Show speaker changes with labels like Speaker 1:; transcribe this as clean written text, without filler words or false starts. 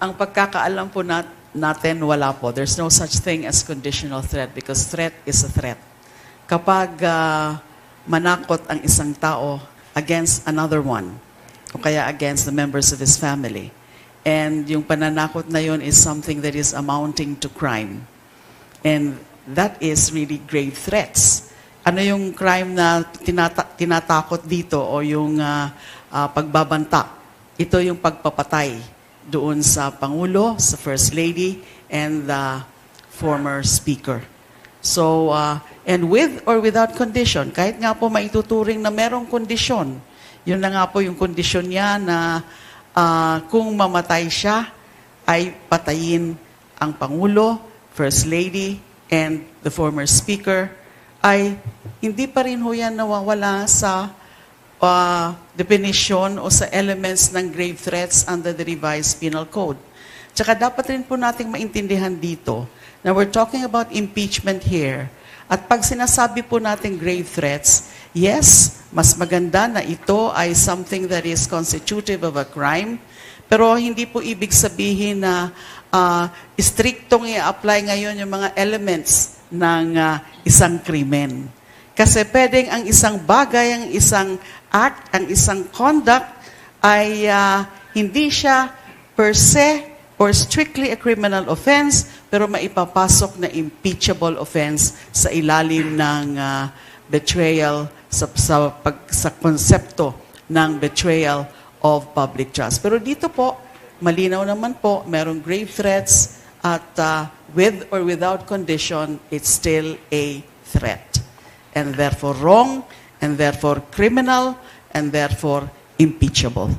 Speaker 1: Ang pagkakaalam po natin, wala po. There's no such thing as conditional threat because threat is a threat. Kapag manakot ang isang tao against another one, o kaya against the members of his family, and yung pananakot na yun is something that is amounting to crime. And that is really grave threats. Ano yung crime na tinatakot dito o yung pagbabanta? Ito yung pagpapatay doon sa Pangulo, sa First Lady, and the former Speaker. So, and with or without condition, kahit nga po maituturing na merong kondisyon, yun na nga po yung kondisyon niya na kung mamatay siya, ay patayin ang Pangulo, First Lady, and the former Speaker, ay hindi pa rin ho yan nawawala sa definition o sa elements ng grave threats under the revised penal code. Tsaka dapat rin po nating maintindihan dito na we're talking about impeachment here. At pag sinasabi po natin grave threats, yes, mas maganda na ito ay something that is constitutive of a crime, pero hindi po ibig sabihin na striktong i-apply ngayon yung mga elements ng isang krimen. Kasi pwedeng ang isang bagay, ang isang act, ang isang conduct ay hindi siya per se or strictly a criminal offense, pero maipapasok na impeachable offense sa ilalim ng betrayal, sa konsepto ng betrayal of public trust. Pero dito po, malinaw naman po, merong grave threats at with or without condition, it's still a threat. And therefore wrong, and therefore criminal, and therefore impeachable.